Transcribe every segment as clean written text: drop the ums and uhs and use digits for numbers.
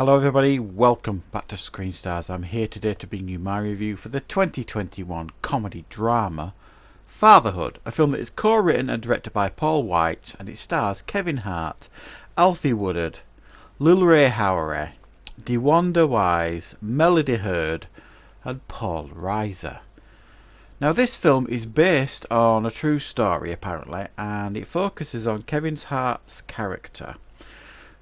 Hello everybody, welcome back to Screen Stars. I'm here today to bring you my review for the 2021 comedy drama Fatherhood, a film that is co-written and directed by Paul White, and it stars Kevin Hart, Alfie Woodard, Lil Ray Howery, DeWanda Wise, Melody Hurd and Paul Reiser. Now this film is based on a true story apparently, and it focuses on Kevin Hart's character,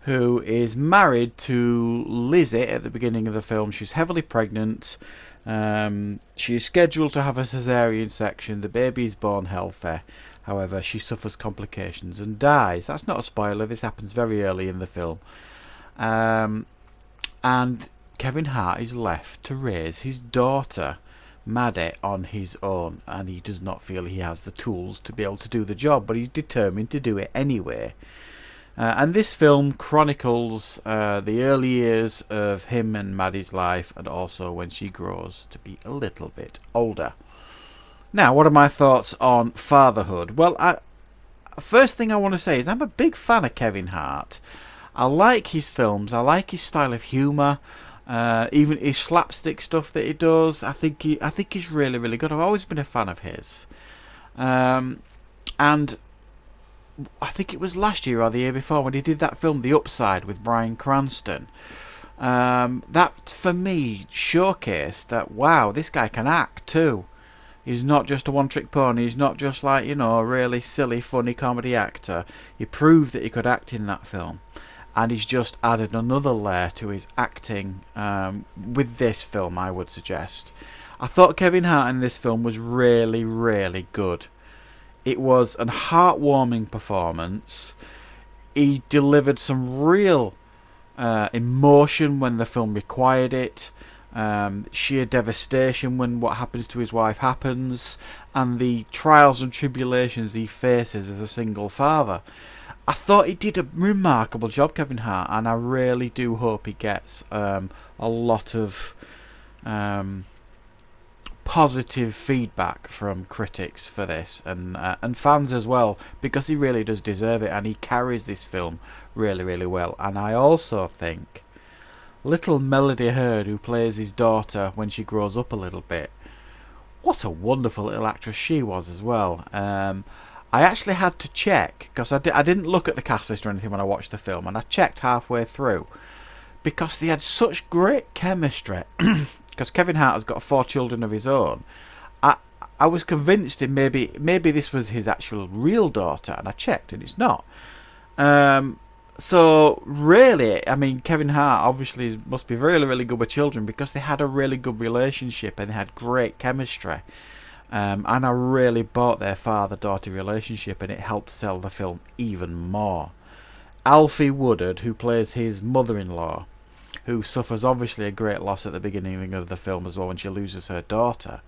who is married to Lizzie at the beginning of the film. She's heavily pregnant. She is scheduled to have a cesarean section. The baby is born healthy. However, she suffers complications and dies. That's not a spoiler. This happens very early in the film. And Kevin Hart is left to raise his daughter, Maddie, on his own. And he does not feel he has the tools to be able to do the job, but he's determined to do it anyway. And this film chronicles the early years of him and Maddie's life, and also when she grows to be a little bit older. Now, what are my thoughts on Fatherhood? Well, first thing I want to say is I'm a big fan of Kevin Hart. I like his films. I like his style of humour. Even his slapstick stuff that he does. I think he's really, really good. I've always been a fan of his. And I think it was last year or the year before when he did that film The Upside with Bryan Cranston. That for me showcased that, wow, this guy can act too. He's not just a one-trick pony. He's not just like, you know, a really silly, funny comedy actor. He proved that he could act in that film, and he's just added another layer to his acting with this film, I would suggest. I thought Kevin Hart in this film was really, really good. It was a heartwarming performance. He delivered some real emotion when the film required it. Sheer devastation when what happens to his wife happens, and the trials and tribulations he faces as a single father. I thought he did a remarkable job, Kevin Hart, and I really do hope he gets a lot of positive feedback from critics for this, and fans as well, because he really does deserve it, and he carries this film really, really well. And I also think little Melody Hurd, who plays his daughter when she grows up a little bit, what a wonderful little actress she was as well. I actually had to check, because I didn't look at the cast list or anything when I watched the film, and I checked halfway through because they had such great chemistry. Because Kevin Hart has got 4 children of his own. I was convinced maybe this was his actual real daughter, and I checked and it's not. So really, I mean, Kevin Hart obviously must be really, really good with children, because they had a really good relationship and they had great chemistry. And I really bought their father-daughter relationship, and it helped sell the film even more. Alfie Woodard, who plays his mother-in-law, who suffers obviously a great loss at the beginning of the film as well when she loses her daughter.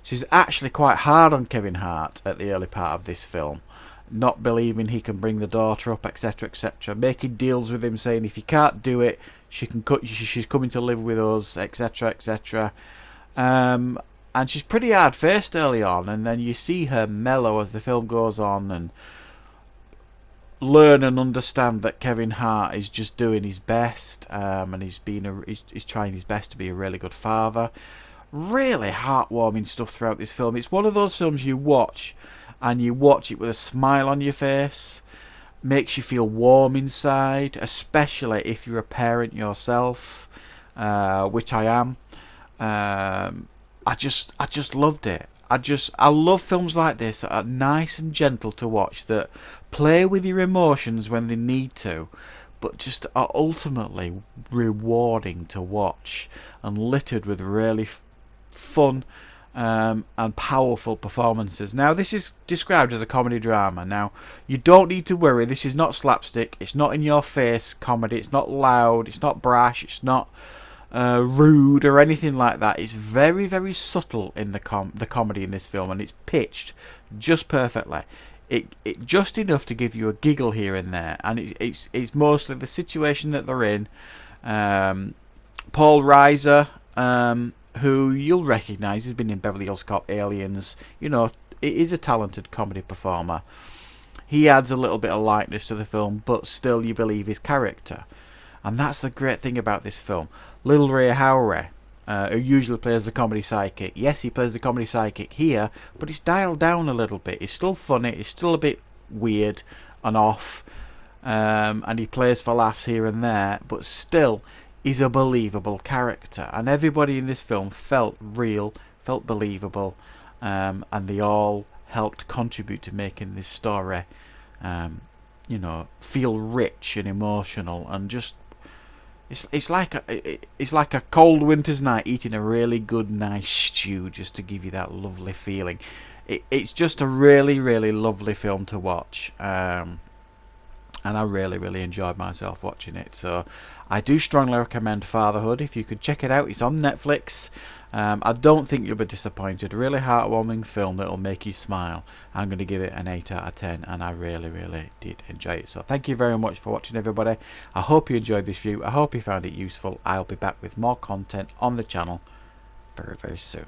She's actually quite hard on Kevin Hart at the early part of this film, not believing he can bring the daughter up, etc., etc., making deals with him, saying if you can't do it, she's coming to live with us, etc., etc. And she's pretty hard-faced early on, and then you see her mellow as the film goes on, and learn and understand that Kevin Hart is just doing his best, and he's trying his best to be a really good father. Really heartwarming stuff throughout this film. It's one of those films you watch, and you watch it with a smile on your face. Makes you feel warm inside, especially if you're a parent yourself, which I am. I just loved it. I love films like this that are nice and gentle to watch, that play with your emotions when they need to, but just are ultimately rewarding to watch, and littered with really fun and powerful performances. Now, this is described as a comedy drama. Now, you don't need to worry. This is not slapstick. It's not in your face comedy. It's not loud. It's not brash. It's not rude or anything like that. It's very, very subtle in the comedy in this film, and it's pitched just perfectly. It just enough to give you a giggle here and there, and it's mostly the situation that they're in. Paul Reiser, who you'll recognise, has been in Beverly Hills Cop, Aliens. You know, he is a talented comedy performer. He adds a little bit of lightness to the film, but still you believe his character. And that's the great thing about this film. Lil Ray Howery, who usually plays the comedy sidekick, yes, he plays the comedy sidekick here, but it's dialed down a little bit. It's still funny, it's still a bit weird and off, and he plays for laughs here and there, but still he's a believable character, and everybody in this film felt real, felt believable, and they all helped contribute to making this story feel rich and emotional, and just it's like a cold winter's night eating a really good nice stew, just to give you that lovely feeling. It's just a really, really lovely film to watch, and I really, really enjoyed myself watching it. So I do strongly recommend Fatherhood. If you could check it out, it's on Netflix. I don't think you'll be disappointed. Really heartwarming film that'll make you smile. I'm going to give it an 8 out of 10, and I really, really did enjoy it. So thank you very much for watching, everybody. I hope you enjoyed this review. I hope you found it useful. I'll be back with more content on the channel very, very soon.